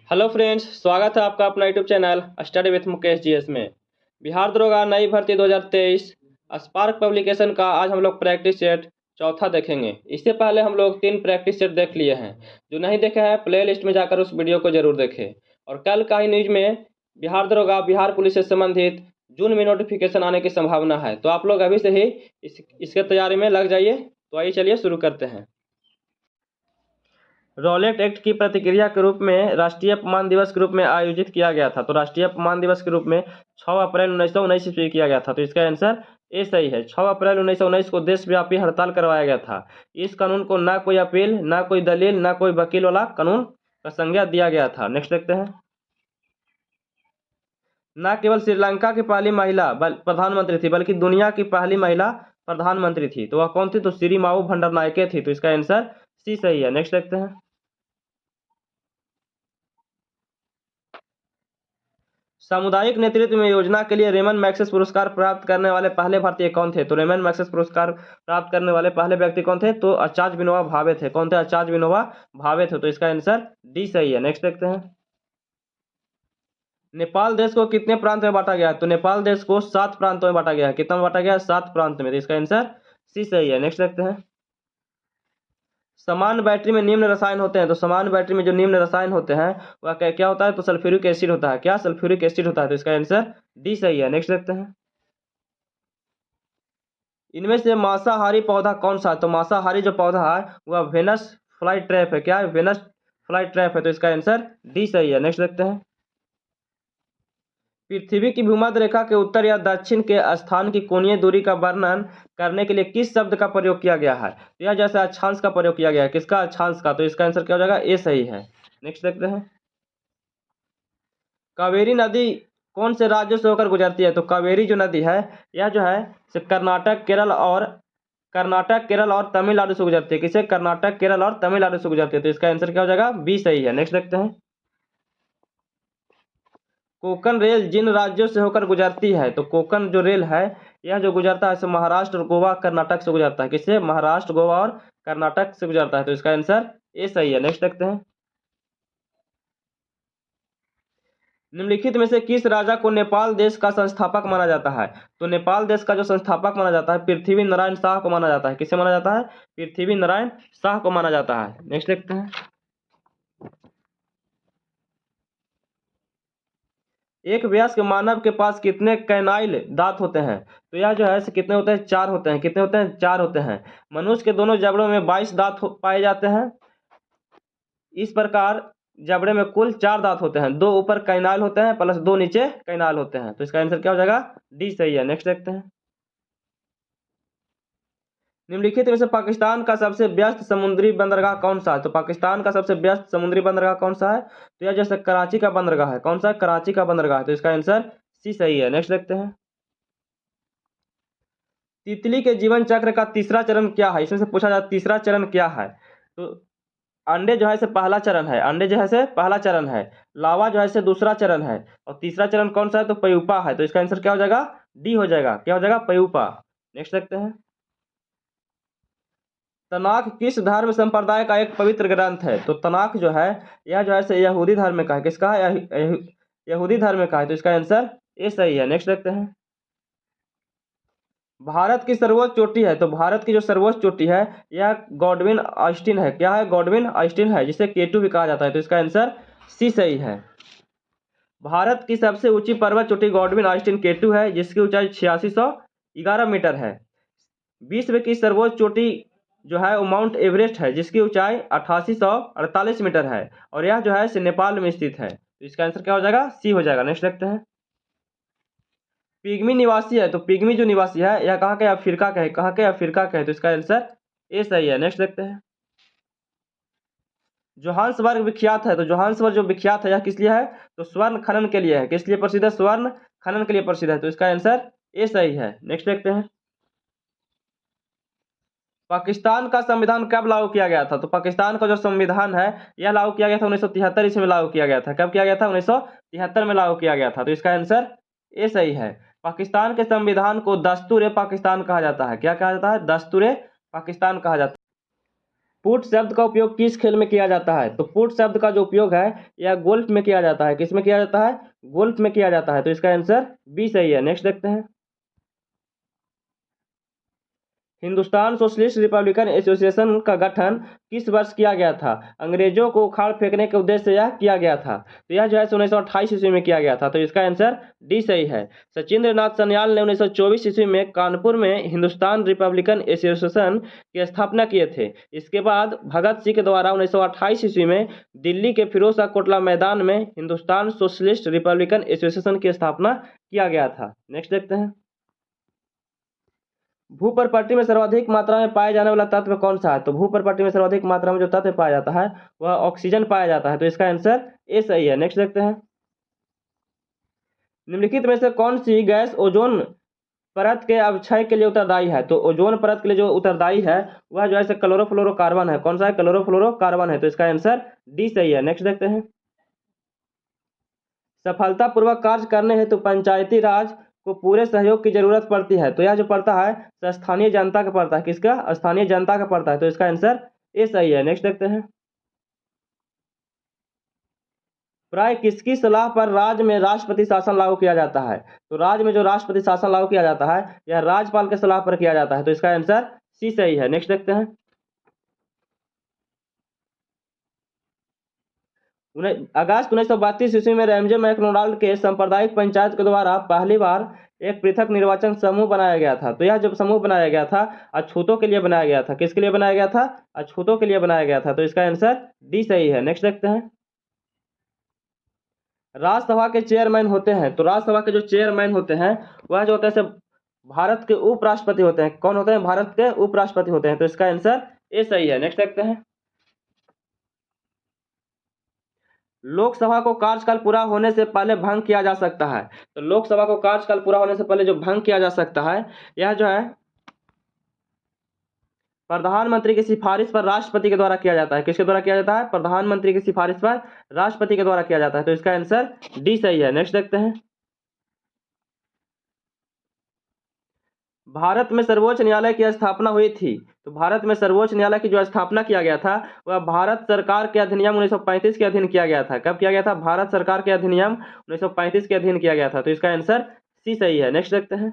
Hello friends, स्वागत है आपका अपना YouTube channel study with Mukesh GS में। बिहार दरोगा नई भर्ती 2023 स्पार्क पब्लिकेशन का आज हम लोग प्रैक्टिस सेट चौथा देखेंगे। इससे पहले हम लोग 3 प्रैक्टिस सेट देख लिए हैं। जो नहीं देखे हैं प्ले लिस्ट में जाकर उस वीडियो को जरूर देखें। और कल का ही न्यूज में बिहार दरोगा बिहार पुलिस से संबंधित जून में नोटिफिकेशन आने की संभावना है, तो आप लोग अभी से ही इसके तैयारी में लग जाइए। तो आइए चलिए शुरू करते हैं। रॉलेट एक्ट की प्रतिक्रिया के रूप में राष्ट्रीय अपमान दिवस के रूप में आयोजित किया गया था। तो राष्ट्रीय अपमान दिवस के रूप में 6 अप्रैल 1919 ईस्वी किया गया था। तो इसका आंसर ए सही है। 6 अप्रैल 1919 को देशव्यापी हड़ताल करवाया गया था। इस कानून को ना कोई अपील, ना कोई दलील, ना कोई वकील वाला कानून का संज्ञा दिया गया था। नेक्स्ट देखते हैं। न केवल श्रीलंका की पहली महिला प्रधानमंत्री थी, बल्कि दुनिया की पहली महिला प्रधानमंत्री थी। तो वह कौन थी? तो सिरिमाओ भंडारनायके थी। तो इसका आंसर सी सही है। नेक्स्ट देखते हैं। सामुदायिक नेतृत्व में योजना के लिए रेमन मैग्सेसे पुरस्कार प्राप्त करने वाले पहले भारतीय कौन थे? तो रेमन मैग्सेसे पुरस्कार प्राप्त करने वाले पहले व्यक्ति कौन थे? तो आचार्य विनोबा भावे थे। कौन थे? आचार्य विनोबा भावे थे। तो इसका आंसर डी सही है। नेक्स्ट देखते हैं। नेपाल देश को कितने प्रांत में बांटा गया है? तो नेपाल देश को 7 प्रांतों में बांटा गया है। कितना में बांटा गया है? 7 प्रांत में। तो इसका आंसर सी सही है। नेक्स्ट देखते हैं। समान बैटरी में निम्न रसायन होते हैं। तो समान बैटरी में जो निम्न रसायन होते हैं वह क्या होता है? तो सल्फ्यूरिक एसिड होता है। क्या? सल्फ्यूरिक एसिड होता है। तो इसका आंसर डी सही है। नेक्स्ट देखते हैं। इनमें से मांसाहारी पौधा कौन सा है? तो मांसाहारी जो पौधा है वह वेनस फ्लाई ट्रैप है। क्या है? वेनस फ्लाई ट्रैप है। तो इसका आंसर डी सही है। नेक्स्ट देखते हैं। पृथ्वी की भूमध्य रेखा के उत्तर या दक्षिण के स्थान की कोणीय दूरी का वर्णन करने के लिए किस शब्द का प्रयोग किया गया है? तो यह जैसे अक्षांश का प्रयोग किया गया है। किसका? अक्षांश का। तो इसका आंसर क्या हो जाएगा? ए सही है। नेक्स्ट देखते हैं। कावेरी नदी कौन से राज्यों से होकर गुजरती है? तो कावेरी जो नदी है यह जो है कर्नाटक, केरल और तमिलनाडु से गुजरती है। किसे? कर्नाटक, केरल और तमिलनाडु से गुजरती है। तो इसका आंसर क्या हो जाएगा? बी सही है। नेक्स्ट देखते हैं। कोंकण रेल जिन राज्यों से होकर गुजरती है, तो कोंकण जो रेल है यह जो गुजरता है महाराष्ट्र, गोवा, कर्नाटक से गुजरता है। किससे? महाराष्ट्र, गोवा और कर्नाटक से गुजरता है। तो इसका आंसर ए सही है। नेक्स्ट देखते हैं। निम्नलिखित में से किस राजा को नेपाल देश का संस्थापक माना जाता है? तो नेपाल देश का जो संस्थापक माना जाता है पृथ्वी नारायण शाह को माना जाता है। किसे माना जाता है? पृथ्वी नारायण शाह को माना जाता है। नेक्स्ट देखते हैं। एक वयस्क मानव के पास कितने कैनाइल दांत होते हैं? तो यह जो है कितने होते हैं? 4 होते हैं। कितने होते हैं? 4 होते हैं। मनुष्य के दोनों जबड़ों में 22 दांत पाए जाते हैं। इस प्रकार जबड़े में कुल 4 दांत होते हैं। 2 ऊपर कैनाल होते हैं प्लस 2 नीचे कैनाल होते हैं। तो इसका आंसर क्या हो जाएगा? डी सही है। नेक्स्ट देखते हैं। निम्नलिखित में से पाकिस्तान का सबसे व्यस्त समुद्री बंदरगाह कौन सा है? तो पाकिस्तान का सबसे व्यस्त समुद्री बंदरगाह कौन सा है? तो यह जैसे कराची का बंदरगाह है। कौन सा है? कराची का बंदरगाह है। तो इसका आंसर सी सही है। नेक्स्ट देखते हैं। तितली के जीवन चक्र का तीसरा चरण क्या है? इसमें से पूछा जाता तीसरा चरण क्या है? तो अंडे जो है से पहला चरण है। अंडे जो है से पहला चरण है। लावा जो है से दूसरा चरण है। और तीसरा चरण कौन सा है? तो पयूपा है। तो इसका आंसर क्या हो जाएगा? डी हो जाएगा। क्या हो जाएगा? पयूपा। नेक्स्ट देखते हैं। तनाख किस धर्म संप्रदाय का एक पवित्र ग्रंथ है? तो तनाख जो है यह जो है से यहूदी धर्म का है। किसका है? यहूदी धर्म का है। तो इसका आंसर ए सही है। नेक्स्ट देखते हैं। भारत की सर्वोच्च चोटी है। तो भारत की जो सर्वोच्च चोटी है यह गॉडविन ऑस्टिन है। क्या है? गॉडविन ऑस्टिन है, जिसे केटू भी कहा जाता है। तो इसका आंसर सी सही है। भारत की सबसे ऊंची पर्वत चोटी गॉडविन ऑस्टिन केटू है, जिसकी ऊंचाई 8611 मीटर है। विश्व की सर्वोच्च चोटी जो है वो माउंट एवरेस्ट है, जिसकी ऊंचाई 8848 मीटर है। और यह जो है नेपाल में स्थित है। तो इसका आंसर क्या हो जाएगा? सी हो जाएगा। नेक्स्ट देखते हैं। पिग्मी निवासी है। तो पिग्मी जो निवासी है यह कहाँ के? अफ्रीका का है। कहाँ के? अफ्रीका का है। तो इसका आंसर ए सही है। नेक्स्ट देखते हैं। जोहान्सबर्ग विख्यात है। तो जोहान्सबर्ग जो विख्यात है यह किस लिए है? तो स्वर्ण खनन के लिए है। किस लिए प्रसिद्ध है? स्वर्ण खनन के लिए प्रसिद्ध है। तो इसका आंसर ए सही है। नेक्स्ट देखते हैं। पाकिस्तान का संविधान कब लागू किया गया था? तो पाकिस्तान का जो संविधान है यह लागू किया गया था 1973 ईस्वी में लागू किया गया था। कब किया गया था? 1973 में लागू किया गया था। तो इसका आंसर ए सही है। पाकिस्तान के संविधान को दस्तूर ए पाकिस्तान कहा जाता है। क्या कहा जाता है? दस्तूर ए पाकिस्तान कहा जाता है। पुट शब्द का उपयोग किस खेल में किया जाता है? तो पुट शब्द का जो उपयोग है यह गोल्फ में किया जाता है। किस में किया जाता है? गोल्फ में किया जाता है। तो इसका आंसर बी सही है। नेक्स्ट देखते हैं। हिंदुस्तान सोशलिस्ट रिपब्लिकन एसोसिएशन का गठन किस वर्ष किया गया था? अंग्रेजों को उखाड़ फेंकने के उद्देश्य से यह किया गया था। तो यह जो है 1928 ईस्वी में किया गया था। तो इसका आंसर डी सही है। सचिंद्र नाथ सन्याल ने 1924 ईस्वी में कानपुर में हिंदुस्तान रिपब्लिकन एसोसिएशन की स्थापना किए थे। इसके बाद भगत सिंह के द्वारा 1928 ईस्वी में दिल्ली के फिरोज शाह कोटला मैदान में हिंदुस्तान सोशलिस्ट रिपब्लिकन एसोसिएशन की स्थापना किया गया था। नेक्स्ट देखते हैं। भूप्रपट्टी में सर्वाधिक मात्रा में पाए जाने वाला तत्व कौन सा है? तो भूप्रपट्टी में सर्वाधिक मात्रा में जो तत्व पाया जाता है वह ऑक्सीजन पाया जाता है। तो इसका आंसर ए सही है। नेक्स्ट देखते हैं। निम्नलिखित में से कौन सी गैस ओजोन परत के अवक्षय के लिए उत्तरदायी है? तो ओजोन परत के लिए जो उत्तरदायी है वह जो है क्लोरोफ्लोरोकार्बन है। कौन सा है? क्लोरोफ्लोरोकार्बन है। तो इसका आंसर डी सही है। नेक्स्ट देखते हैं। सफलतापूर्वक कार्य करने हेतु पंचायती राज को पूरे सहयोग की जरूरत पड़ती है। तो यह जो पड़ता है स्थानीय जनता का पड़ता है। किसका? स्थानीय जनता का पड़ता है। तो इसका आंसर ए सही है। नेक्स्ट देखते हैं। प्राय किसकी सलाह पर राज्य में राष्ट्रपति शासन लागू किया जाता है? तो राज्य में जो राष्ट्रपति शासन लागू किया जाता है यह राज्यपाल के सलाह पर किया जाता है। तो इसका आंसर सी सही है। नेक्स्ट देखते हैं। अगस्त 1932 ईस्वी में रैमजे मैकडोनाल्ड के सांप्रदायिक पंचायत के द्वारा पहली बार एक पृथक निर्वाचन समूह बनाया गया था। तो यह जो समूह बनाया गया था अछूतों के लिए बनाया गया था। किसके लिए बनाया गया था? अछूतों के लिए बनाया गया था। तो इसका आंसर डी सही है। नेक्स्ट देखते हैं। राज्यसभा के चेयरमैन होते हैं। तो राज्यसभा के जो चेयरमैन होते हैं वह जो होते हैं भारत के उपराष्ट्रपति होते हैं। कौन होते हैं? भारत के उपराष्ट्रपति होते हैं। तो इसका आंसर ए सही है। नेक्स्ट देखते हैं। लोकसभा को कार्यकाल पूरा होने से पहले भंग किया जा सकता है। तो लोकसभा को कार्यकाल पूरा होने से पहले जो भंग किया जा सकता है यह जो है प्रधानमंत्री की सिफारिश पर राष्ट्रपति के द्वारा किया जाता है। किसके द्वारा किया जाता है? प्रधानमंत्री की सिफारिश पर राष्ट्रपति के द्वारा किया जाता है। तो इसका आंसर डी सही है। नेक्स्ट देखते हैं। भारत में सर्वोच्च न्यायालय की स्थापना हुई थी। तो भारत में सर्वोच्च न्यायालय की जो स्थापना किया गया था वह भारत सरकार के अधिनियम 1935 के अधीन किया गया था। कब किया गया था? भारत सरकार के अधिनियम 1935 के अधीन किया गया था। तो इसका आंसर सी सही है। नेक्स्ट देखते हैं।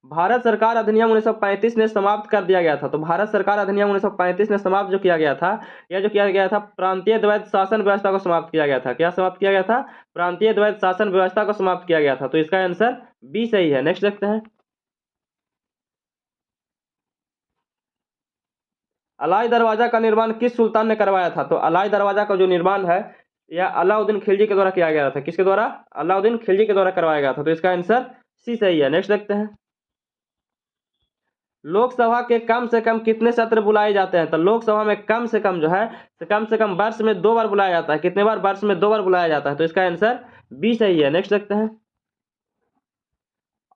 भारत सरकार अधिनियम 1935 ने समाप्त कर दिया गया था। तो भारत सरकार अधिनियम 1935 ने समाप्त जो किया गया था यह जो किया गया था प्रांतीय द्वैध शासन व्यवस्था को समाप्त किया गया था। क्या समाप्त किया गया था? प्रांतीय द्वैध शासन व्यवस्था को समाप्त किया गया था। तो इसका आंसर बी सही है। नेक्स्ट देखते हैं। अलाई दरवाजा का निर्माण किस सुल्तान ने करवाया था? तो अलाई दरवाजा का जो निर्माण है यह अलाउद्दीन खिलजी के द्वारा किया गया था। किसके द्वारा? अलाउद्दीन खिलजी के द्वारा करवाया गया था। तो इसका आंसर सी सही है। नेक्स्ट देखते हैं। लोकसभा के कम से कम कितने सत्र बुलाए जाते हैं? तो लोकसभा में कम से कम वर्ष में 2 बार बुलाया जाता है। कितने बार? वर्ष में 2 बार बुलाया जाता है। तो इसका आंसर बी सही है। नेक्स्ट देखते हैं।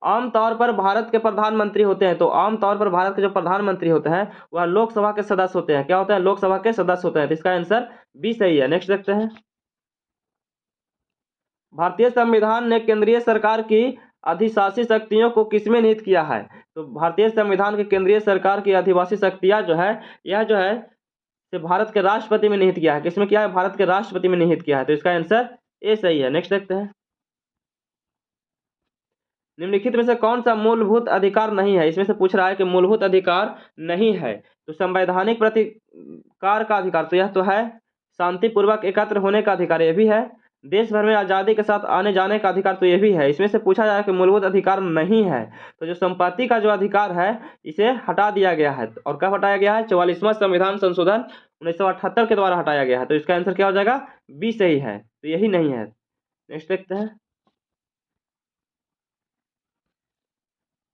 आमतौर पर भारत के प्रधानमंत्री होते हैं। तो आमतौर पर भारत के जो प्रधानमंत्री होते हैं वह लोकसभा के सदस्य होते हैं। क्या होते हैं? लोकसभा के सदस्य होते हैं। तो इसका आंसर बी सही है। नेक्स्ट देखते हैं। भारतीय संविधान ने केंद्रीय सरकार की अधिशासी शक्तियों को किसमें निहित किया है? तो भारतीय संविधान के केंद्रीय सरकार की अधिवासी शक्तियां जो है यह जो है भारत के राष्ट्रपति में निहित किया है। किसमें किया है? भारत के राष्ट्रपति में निहित किया है। तो इसका आंसर ए सही है। नेक्स्ट देखते हैं। निम्नलिखित में से कौन सा मूलभूत अधिकार नहीं है? इसमें से पूछ रहा है कि मूलभूत अधिकार नहीं है। तो संवैधानिक प्रतिकार का अधिकार तो यह तो है। शांतिपूर्वक एकत्र होने का अधिकार यह भी है। देश भर में आज़ादी के साथ आने जाने का अधिकार तो यह भी है। इसमें से पूछा जाए कि मूलभूत अधिकार नहीं है तो जो संपत्ति का जो अधिकार है इसे हटा दिया गया है। और कब हटाया गया है? 44वां संविधान संशोधन 1978 के द्वारा हटाया गया है। तो इसका आंसर क्या हो जाएगा? बी सही है। तो यही नहीं है। नेक्स्ट देखते हैं।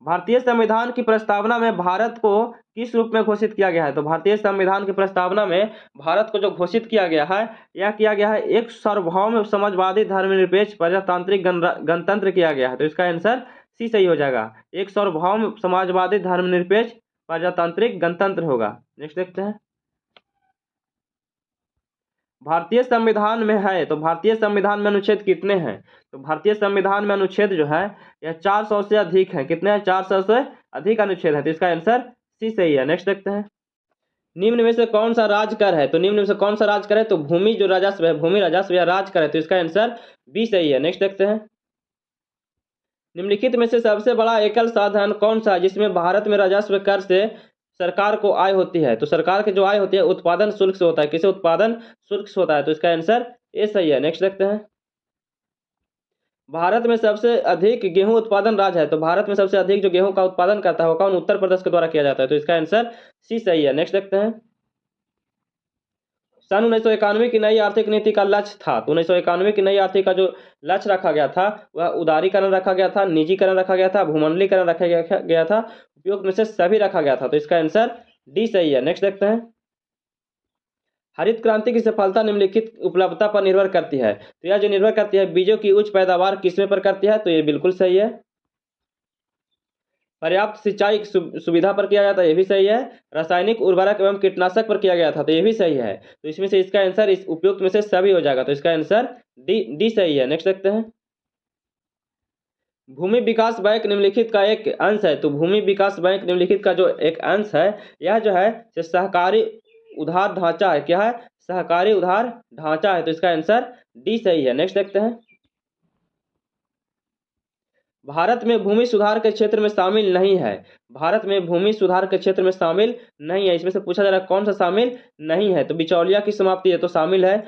भारतीय संविधान की प्रस्तावना में भारत को किस रूप में घोषित किया गया है? तो भारतीय संविधान की प्रस्तावना में भारत को जो घोषित किया गया है यह किया गया है एक सार्वभौम समाजवादी धर्मनिरपेक्ष प्रजातांत्रिक गणतंत्र किया गया है। तो इसका आंसर सी सही हो जाएगा। एक सार्वभौम समाजवादी धर्मनिरपेक्ष प्रजातांत्रिक गणतंत्र होगा। नेक्स्ट देखते हैं। भारतीय संविधान में है तो भारतीय संविधान में अनुच्छेद कितने हैं? तो भारतीय संविधान में अनुच्छेद जो है यह 400 से अधिक है। कितने हैं? 400 से अधिक अनुच्छेद है। तो इसका आंसर सी सही है। नेक्स्ट देखते हैं, निम्न में से कौन सा राज कर है? तो निम्न में से कौन सा राज कर है? तो भूमि जो राजस्व है, भूमि राजस्व या राज कर है, तो इसका आंसर बी सही है। नेक्स्ट देखते हैं, निम्नलिखित में से सबसे बड़ा एकल साधन कौन सा है जिसमें भारत में राजस्व कर से सरकार को आय होती है? तो सरकार की जो आय होती है उत्पादन शुल्क से होता है। किसे? उत्पादन शुल्क से होता है, तो इसका आंसर ए सही है। नेक्स्ट देखते हैं, भारत में सबसे अधिक गेहूं उत्पादन राज्य है, तो भारत में सबसे अधिक जो गेहूं का उत्पादन करता है वो कौन? उत्तर प्रदेश के द्वारा किया जाता है, तो इसका आंसर सी सही है। नेक्स्ट देखते हैं, सन 1991 की नई आर्थिक नीति का लक्ष्य था, तो 1991 की नई आर्थिक का जो लक्ष्य रखा गया था वह उदारीकरण रखा गया था, निजीकरण रखा गया था, भूमंडलीकरण रखा गया था, उपयुक्त में से सभी रखा गया था, तो इसका आंसर डी सही है। नेक्स्ट देखते हैं, हरित क्रांति की सफलता निम्नलिखित उपलब्धता पर निर्भर करती है, तो यह जो निर्भर करती है बीजों की उच्च पैदावार किसमें पर करती है? तो ये बिल्कुल सही है। पर्याप्त सिंचाई सुविधा पर किया जाता है, ये भी सही है। रासायनिक उर्वरक एवं कीटनाशक पर किया गया था, तो ये भी सही है। तो इसमें से इसका आंसर इस उपयुक्त में से सभी हो जाएगा, तो इसका आंसर डी सही है। नेक्स्ट देखते हैं, भूमि विकास बैंक निम्नलिखित का एक अंश है, तो भूमि विकास बैंक निम्नलिखित का जो एक अंश है यह जो है सहकारी उधार ढांचा है। क्या है? सहकारी उधार ढांचा है, तो इसका आंसर डी सही है। नेक्स्ट देखते हैं, भारत में भूमि सुधार के क्षेत्र में शामिल नहीं है, भारत में भूमि सुधार के क्षेत्र में शामिल नहीं है, इसमें से पूछा जा रहा है कौन सा शामिल नहीं है? तो बिचौलिया की समाप्ति है तो शामिल है,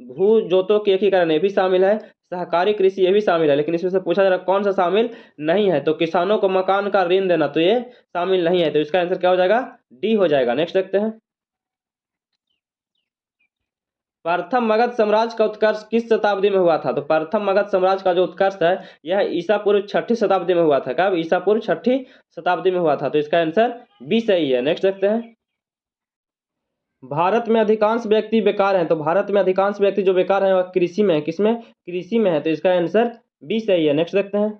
भू जोतों के एकीकरण ये भी शामिल है, सहकारी कृषि ये भी शामिल है, लेकिन इसमें से पूछा जा रहा है कौन सा शामिल नहीं है? तो किसानों को मकान का ऋण देना, तो ये शामिल नहीं है, तो इसका आंसर क्या हो जाएगा? डी हो जाएगा। नेक्स्ट देखते हैं, प्रथम मगध साम्राज्य का उत्कर्ष किस शताब्दी में हुआ था? तो प्रथम मगध साम्राज्य का जो उत्कर्ष है यह ईसा पूर्व 6ठी शताब्दी में हुआ था। कब? ईसा पूर्व 6ठी शताब्दी में हुआ था, तो इसका आंसर बी सही है। नेक्स्ट देखते हैं, भारत में अधिकांश व्यक्ति बेकार हैं, तो भारत में अधिकांश व्यक्ति जो बेकार हैं वह कृषि में है। किसमें? कृषि में है, तो इसका आंसर बी सही है। नेक्स्ट देखते हैं,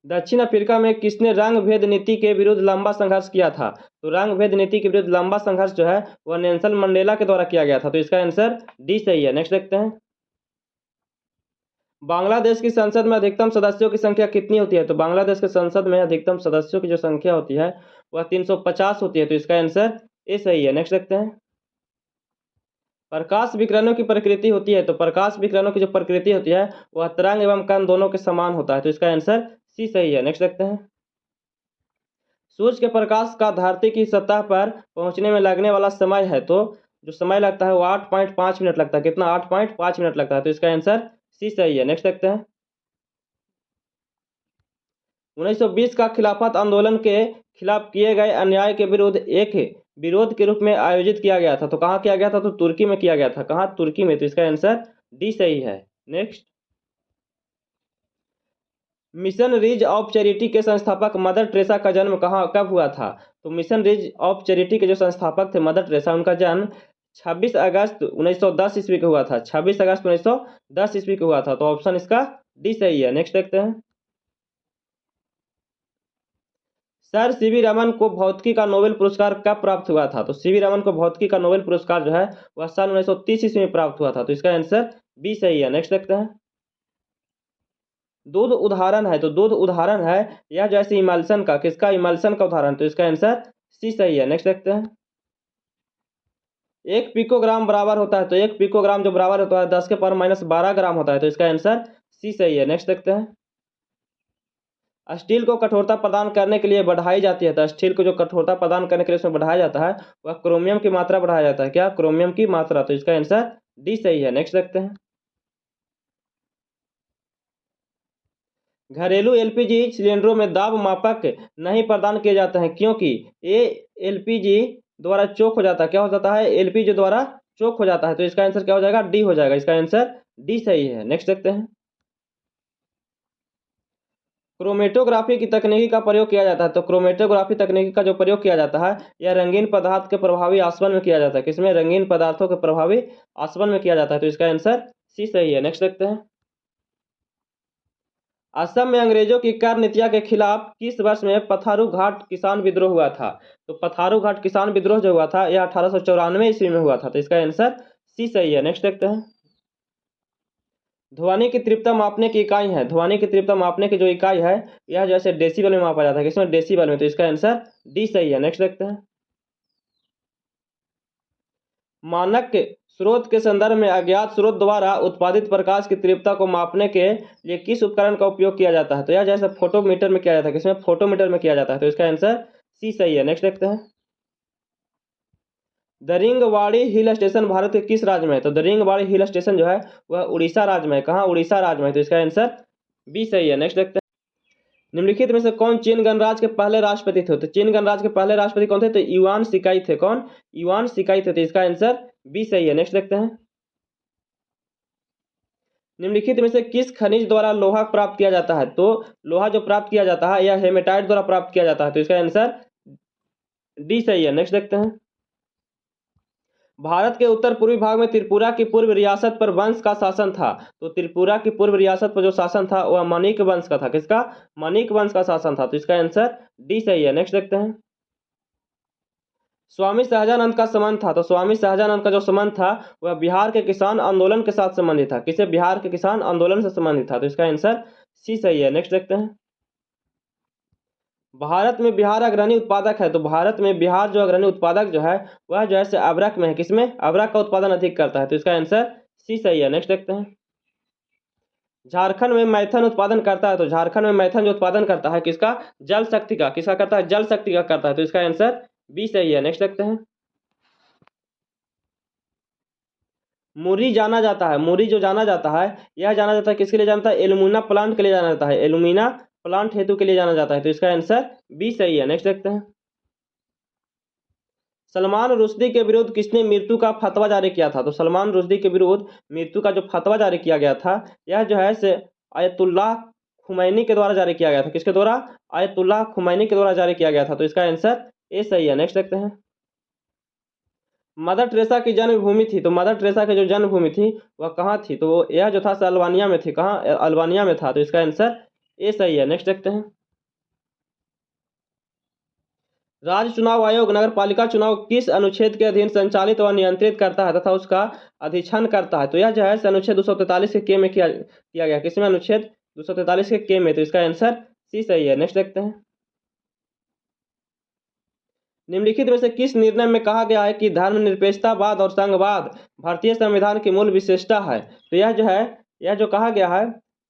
दक्षिण अफ्रीका में किसने रंग भेद नीति के विरुद्ध लंबा संघर्ष किया था? तो रंग भेद नीति के विरुद्ध लंबा संघर्ष जो है वह नेल्सन मंडेला के द्वारा किया गया था, तो इसका आंसर डी सही है। नेक्स्ट देखते हैं, बांग्लादेश की संसद में अधिकतम सदस्यों की संख्या कितनी होती है? तो बांग्लादेश के संसद में अधिकतम सदस्यों की जो संख्या होती है वह 350 होती है, तो इसका आंसर ए सही है। नेक्स्ट देखते हैं, प्रकाश विकिरणों की प्रकृति होती है, तो प्रकाश विकिरणों की जो प्रकृति होती है वह तरंग एवं कण दोनों के समान होता है, तो इसका आंसर सी सही है। नेक्स्ट देखते हैं, सूर्य के प्रकाश का धरती की सतह पर पहुंचने में लगने वाला समय है, तो जो समय लगता है वो 8.5 मिनट लगता है। कितना? 8.5 मिनट लगता है, तो इसका आंसर सी सही है। नेक्स्ट देखते हैं, 1920 का खिलाफत आंदोलन के खिलाफ किए गए अन्याय के विरुद्ध एक विरोध के रूप में आयोजित किया गया था, तो कहाँ किया गया था? तो तुर्की में किया गया था। कहाँ? तुर्की में, तो इसका आंसर डी सही है। नेक्स्ट, मिशन रीज ऑफ चैरिटी के संस्थापक मदर टेरेसा का जन्म कहाँ कब हुआ था? तो मिशन रीज ऑफ चैरिटी के जो संस्थापक थे मदर टेरेसा, उनका जन्म 26 अगस्त 1910 ईस्वी को हुआ था। 26 अगस्त 1910 ईस्वी को हुआ था, तो ऑप्शन इसका डी सही है। नेक्स्ट देखते हैं, सर सीवी रमन को भौतिकी का नोबेल पुरस्कार कब प्राप्त हुआ था? तो सीवी रमन को भौतिकी का नोबेल पुरस्कार जो है वह सन 1930 ईस्वी में प्राप्त हुआ था, तो इसका आंसर बी सही है। नेक्स्ट देखते हैं, दूध उदाहरण है, तो दूध उदाहरण है यह जैसे इमल्सन का, किसका? इमल्सन का उदाहरण, तो इसका आंसर सी सही है। नेक्स्ट देखते हैं, एक पिकोग्राम बराबर होता है, तो एक पिकोग्राम जो बराबर होता है 10 के पावर -12 ग्राम होता है, तो इसका आंसर सी सही है। नेक्स्ट देखते हैं, स्टील को कठोरता प्रदान करने के लिए बढ़ाई जाती है, तो स्टील को जो कठोरता प्रदान करने के लिए उसमें बढ़ाया जाता है वह क्रोमियम की मात्रा बढ़ाया जाता है। क्या? क्रोमियम की मात्रा, तो इसका आंसर डी सही है। नेक्स्ट देखते हैं, घरेलू एलपीजी सिलेंडरों में दाब मापक नहीं प्रदान किए जाते हैं क्योंकि ये एलपीजी द्वारा चोक हो जाता है। क्या हो जाता है? एलपीजी द्वारा चोक हो जाता है, तो इसका आंसर क्या हो जाएगा? डी हो जाएगा। इसका आंसर डी सही है। नेक्स्ट देखते हैं, क्रोमेटोग्राफी की तकनीकी का प्रयोग किया जाता है, तो क्रोमेटोग्राफी तकनीकी का जो प्रयोग किया जाता है यह रंगीन पदार्थ के प्रभावी आसवन में किया जाता है। किसमें? रंगीन पदार्थों के प्रभावी आसवन में किया जाता है, तो इसका आंसर सी सही है। नेक्स्ट देखते हैं, असम में अंग्रेजों की कर नीतियां के खिलाफ किस वर्ष में पथारू घाट किसान विद्रोह हुआ था? तो पथारू घाट किसान विद्रोह जो हुआ था यह 1894 ईस्वी में हुआ था, तो इसका आंसर सी सही है। नेक्स्ट देखते हैं, ध्वनि की तीव्रता मापने की इकाई है, ध्वनि की तीव्रता मापने की जो इकाई है यह जैसे डेसिबल में मापा जाता है, किसमें, डेसिबल में, तो इसका आंसर डी सही है। नेक्स्ट देखते हैं। मानक के स्रोत के संदर्भ में अज्ञात स्रोत द्वारा उत्पादित प्रकाश की तीव्रता को मापने के लिए किस उपकरण का उपयोग किया जाता है, तो यह जैसे फोटोमीटर में किया जाता है, किसमें, फोटोमीटर में किया जाता है, तो इसका आंसर सी सही है। नेक्स्ट देखते हैं। दरिंगबाड़ी हिल स्टेशन भारत के किस राज्य में है, तो दरिंगबाड़ी हिल स्टेशन जो है वह उड़ीसा राज्य में है, कहाँ, उड़ीसा राज्य में है, तो इसका आंसर बी सही है। नेक्स्ट देखते हैं। निम्नलिखित में से कौन चीन गणराज्य के पहले राष्ट्रपति थे, तो चीन गणराज्य के पहले राष्ट्रपति कौन थे, तो युआन शिकाई थे, कौन, युआन शिकाई थे, तो इसका आंसर बी सही है। नेक्स्ट देखते हैं। निम्नलिखित में से किस खनिज द्वारा लोहा प्राप्त किया जाता है, तो लोहा जो प्राप्त किया जाता है यह हेमेटाइट द्वारा प्राप्त किया जाता है, तो इसका आंसर डी सही है। नेक्स्ट देखते हैं। भारत के उत्तर पूर्वी भाग में त्रिपुरा की पूर्व रियासत पर वंश का शासन था, तो त्रिपुरा की पूर्व रियासत पर जो शासन था वह मणिक वंश का था, किसका, मणिक वंश का शासन था, तो इसका आंसर डी सही है। नेक्स्ट देखते हैं। स्वामी सहजानंद का संबंध था, तो स्वामी सहजानंद का जो संबंध था वह बिहार के किसान आंदोलन के साथ संबंधित था, किसे, बिहार के किसान आंदोलन से संबंधित था, तो इसका आंसर सी सही है। नेक्स्ट देखते हैं। भारत में बिहार अग्रणी उत्पादक है, तो भारत में बिहार जो अग्रणी उत्पादक जो है वह जो है अबरक में है, किसमें, अबरक का उत्पादन अधिक करता है, तो इसका आंसर सी सही है। नेक्स्ट देखते हैं। झारखंड में मैथन उत्पादन करता है, तो झारखंड में मैथन जो उत्पादन करता है किसका, जल शक्ति का, किसका करता है, जल शक्ति का करता है, तो इसका आंसर बी सही है। नेक्स्ट देखते हैं। मुरी जाना जाता है, मुरी जो जाना जाता है यह जाना जाता है किसके लिए जाता है, एलुमिना प्लांट के लिए जाना जाता है, एलुमिना प्लांट हेतु के लिए जाना जाता है, तो इसका आंसर बी सही है। नेक्स्ट देखते हैं। सलमान रुश्दी के विरुद्ध किसने मृत्यु का फतवा जारी किया था, तो सलमान रुश्दी के विरुद्ध मृत्यु का जो फतवा जारी किया गया था यह जो है से आयतुल्लाह खुमैनी के द्वारा जारी किया गया था, किसके द्वारा, आयतुल्लाह खुमैनी के द्वारा जारी किया गया था, तो इसका आंसर ए सही है। नेक्स्ट देखते हैं। मदर टेरेसा की जन्मभूमि थी, तो मदर टेरेसा की जो जन्मभूमि थी वह कहाँ थी, तो यह जो था अल्बानिया में थी, कहाँ, अल्बानिया में था, तो इसका आंसर ए सही है। नेक्स्ट देखते हैं। राज्य चुनाव आयोग नगर पालिका चुनाव किस अनुच्छेद के अधीन संचालित व नियंत्रित करता है तथा उसका अधीक्षण करता है, तो यह जो है अनुच्छेद 243 के में किया गया, किसमें, अनुच्छेद 243 के में, तो इसका आंसर सी सही है। नेक्स्ट देखते हैं। निम्नलिखित में से किस निर्णय में कहा गया है कि धर्मनिरपेक्षतावाद और संघवाद भारतीय संविधान की मूल विशेषता है, तो यह जो है, यह जो कहा गया है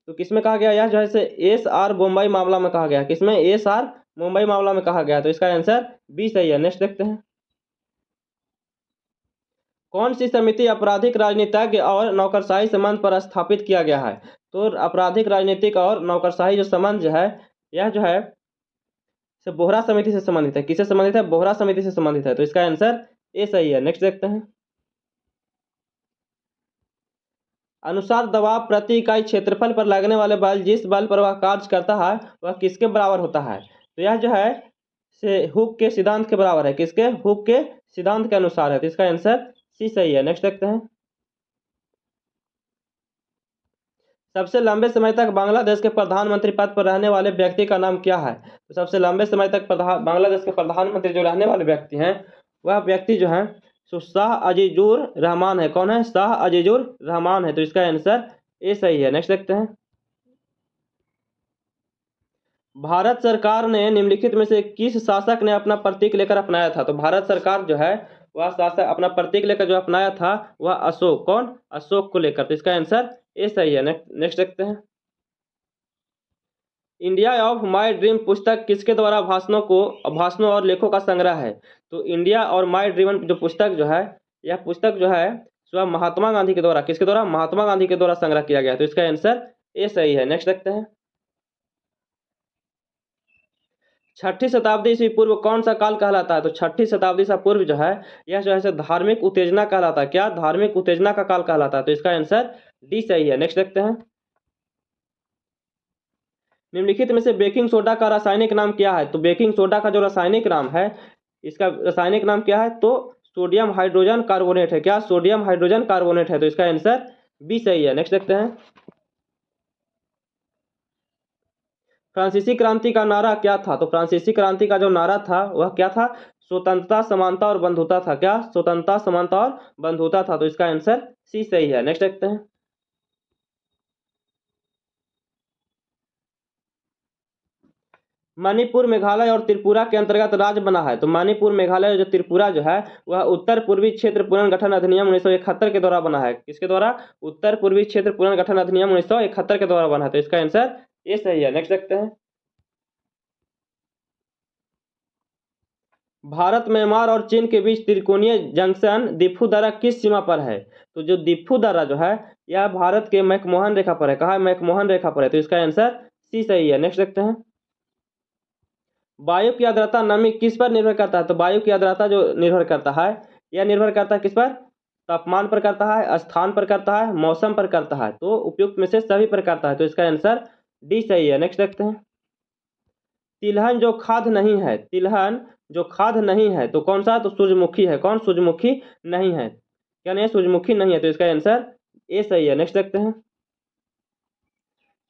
तो किसमें कहा गया, यह जो है एस आर मुंबई मामला में कहा गया, किसमें, एस आर मुंबई मामला में कहा गया, तो इसका आंसर बी सही है। नेक्स्ट देखते हैं। कौन सी समिति आपराधिक राजनीतिज्ञ और नौकरशाही संबंध पर स्थापित किया गया है, तो आपराधिक राजनीतिक और नौकरशाही जो संबंध जो है यह जो है बोहरा समिति से संबंधित है, किससे संबंधित है, बोहरा समिति से संबंधित है, तो इसका आंसर ए सही है। नेक्स्ट देखते हैं। अनुसार दबाव प्रति इकाई क्षेत्रफल पर लगने वाले बल जिस बल पर वह कार्य करता है वह किसके बराबर होता है, तो यह जो है से हुक के सिद्धांत के बराबर है, किसके, हुक के सिद्धांत के अनुसार है, तो इसका आंसर सी सही है। नेक्स्ट देखते हैं। सबसे लंबे समय तक बांग्लादेश के प्रधानमंत्री पद पर रहने वाले व्यक्ति का नाम क्या है, तो सबसे लंबे समय तक बांग्लादेश के प्रधानमंत्री जो रहने वाले व्यक्ति हैं वह व्यक्ति जो है शाह अजीजुर रहमान है, कौन है, शाह अजीजुर रहमान है, तो इसका आंसर ए सही है। नेक्स्ट देखते हैं। भारत सरकार ने निम्नलिखित में से किस शासक ने अपना प्रतीक लेकर अपनाया था, तो भारत सरकार जो है वह शासक अपना प्रतीक लेकर जो अपनाया था वह अशोक, कौन, अशोक को लेकर, तो इसका आंसर ए सही है। नेक्स्ट देखते हैं। इंडिया ऑफ माय ड्रीम पुस्तक किसके द्वारा भाषणों और लेखों का संग्रह है, तो इंडिया और माय ड्रीम जो पुस्तक जो है यह पुस्तक जो है वह महात्मा गांधी के द्वारा, किसके द्वारा, महात्मा गांधी के द्वारा संग्रह किया गया है, तो इसका आंसर ए सही है। नेक्स्ट देखते हैं। 6ठी शताब्दी ईस्वी पूर्व कौन सा काल कहलाता है, तो 6ठी शताब्दी से पूर्व जो है यह जो है धार्मिक उत्तेजना कहलाता है, क्या, धार्मिक उत्तेजना का काल कहलाता है, तो इसका आंसर डी सही है। नेक्स्ट देखते हैं। निम्नलिखित में से बेकिंग सोडा का रासायनिक नाम क्या है, तो बेकिंग सोडा का जो रासायनिक नाम है इसका रासायनिक नाम क्या है, तो सोडियम हाइड्रोजन कार्बोनेट है, क्या, सोडियम हाइड्रोजन कार्बोनेट है, तो इसका आंसर बी सही है। नेक्स्ट देखते हैं। फ्रांसीसी क्रांति का नारा क्या था, तो फ्रांसीसी क्रांति का जो नारा था वह क्या था, स्वतंत्रता समानता और बंधुता था, क्या, स्वतंत्रता समानता और बंधुता था, तो इसका आंसर सी सही है। नेक्स्ट देखते हैं। मणिपुर मेघालय और त्रिपुरा के अंतर्गत राज्य बना है। तो मणिपुर मेघालय और जो त्रिपुरा जो है वह उत्तर पूर्वी क्षेत्र पुनर्गठन अधिनियम 1971 के द्वारा बना है। किसके द्वारा? उत्तर पूर्वी क्षेत्र पुनर्गठन अधिनियम 1971 के द्वारा बना है। तो इसका आंसर ये सही है। नेक्स्ट देखते हैं। भारत, म्यांमार और चीन के बीच त्रिकोणीय जंक्शन दिफू दर्रा किस सीमा पर है? तो जो दिफू दर्रा जो है यह भारत के मैकमोहन रेखा पर है। कहाँ है? मैकमोहन रेखा पर है। तो इसका आंसर सी सही है। नेक्स्ट देखते हैं। वायु की आर्द्रता नमी किस पर निर्भर करता है? तो वायु की आर्द्रता जो निर्भर करता है यह निर्भर करता है किस पर? तापमान पर करता है, स्थान पर करता है, मौसम पर करता है। तो उपयुक्त में से सभी पर करता है। तो इसका आंसर डी सही है। नेक्स्ट देखते हैं। तिलहन जो खाद्य नहीं है, तिलहन जो खाद्य नहीं है तो कौन सा? तो सूरजमुखी है। कौन? सूरजमुखी नहीं है। क्या नहीं है? सूरजमुखी नहीं है। तो इसका आंसर ए सही है। नेक्स्ट देखते हैं।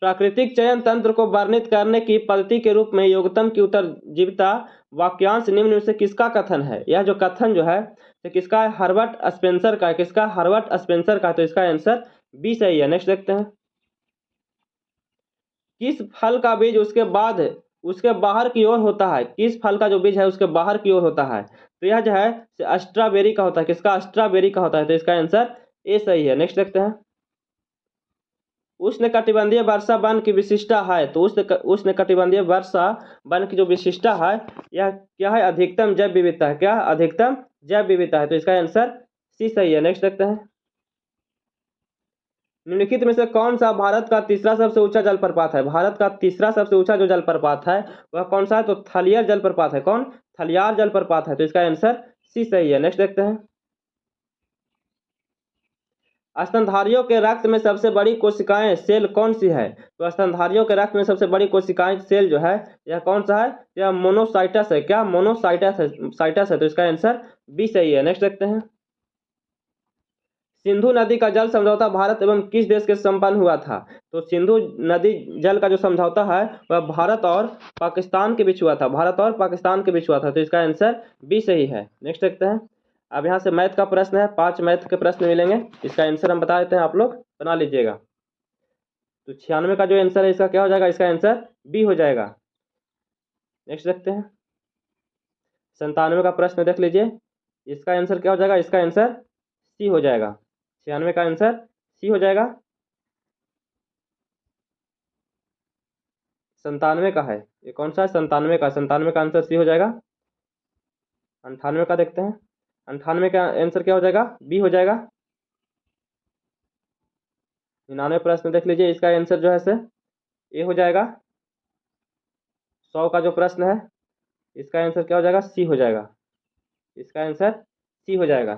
प्राकृतिक चयन तंत्र को वर्णित करने की पद्धति के रूप में योग्यतम की उत्तरजीविता वाक्यांश निम्न में से किसका कथन है? यह जो कथन जो है तो किसका है? हर्बर्ट स्पेंसर का है। किसका? हर्बर्ट स्पेंसर का। तो इसका आंसर बी सही है। नेक्स्ट देखते हैं। किस फल का बीज उसके बाहर की ओर होता है? किस फल का जो बीज है उसके बाहर की ओर होता है? तो यह जो है स्ट्रॉबेरी का होता है। किसका? स्ट्रॉबेरी का होता है। तो इसका आंसर ए सही है। नेक्स्ट देखते हैं। उष्णकटिबंधीय वर्षा वन की विशिष्टता है। तो उष्णकटिबंधीय वर्षा वन की जो विशिष्टता है यह क्या है? अधिकतम जैव विविधता है। क्या? अधिकतम जैव विविधता है। तो इसका आंसर सी सही है। नेक्स्ट देखते हैं। निम्नलिखित में से कौन सा भारत का तीसरा सबसे ऊंचा जलप्रपात है? भारत का तीसरा सबसे ऊंचा जो जलप्रपात है वह कौन सा है? तो थलियर जलप्रपात है। कौन? थलियार जलप्रपात है। तो इसका आंसर सी सही है। नेक्स्ट देखते हैं। स्तनधारियों के रक्त में सबसे बड़ी कोशिकाएं सेल कौन सी है? तो स्तनधारियों के रक्त में सबसे बड़ी कोशिकाएं सेल जो है यह कौन सा है? यह मोनोसाइटस है। क्या? मोनोसाइटस है। साइटस है। तो इसका आंसर बी सही है। नेक्स्ट देखते हैं। सिंधु नदी का जल समझौता भारत एवं किस देश के संपन्न हुआ था? तो सिंधु नदी जल का जो समझौता है वह भारत और पाकिस्तान के बीच हुआ था। भारत और पाकिस्तान के बीच हुआ था। तो इसका आंसर बी सही है। नेक्स्ट देखते हैं। अब यहाँ से मैथ का प्रश्न है। 5 मैथ के प्रश्न मिलेंगे। इसका आंसर हम बता देते हैं, आप लोग बना लीजिएगा। तो 96 का जो आंसर है इसका क्या हो जाएगा? इसका आंसर बी हो जाएगा। नेक्स्ट देखते हैं। 97 का प्रश्न देख लीजिए। इसका आंसर क्या हो जाएगा? इसका आंसर सी हो जाएगा। 96 का आंसर सी हो जाएगा। 97 का है। ये कौन सा है? 97 का। 97 का आंसर सी हो जाएगा। 98 का देखते हैं। 98 का आंसर क्या हो जाएगा? बी हो जाएगा। 99 प्रश्न देख लीजिए। इसका आंसर जो है से ए हो जाएगा। 100 का जो प्रश्न है इसका आंसर क्या हो जाएगा? सी हो जाएगा। इसका आंसर सी हो जाएगा।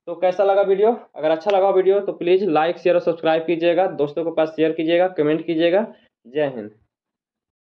तो कैसा लगा वीडियो? अगर अच्छा लगा वीडियो तो प्लीज़ लाइक शेयर और सब्सक्राइब कीजिएगा, दोस्तों के पास शेयर कीजिएगा, कमेंट कीजिएगा। जय हिंद।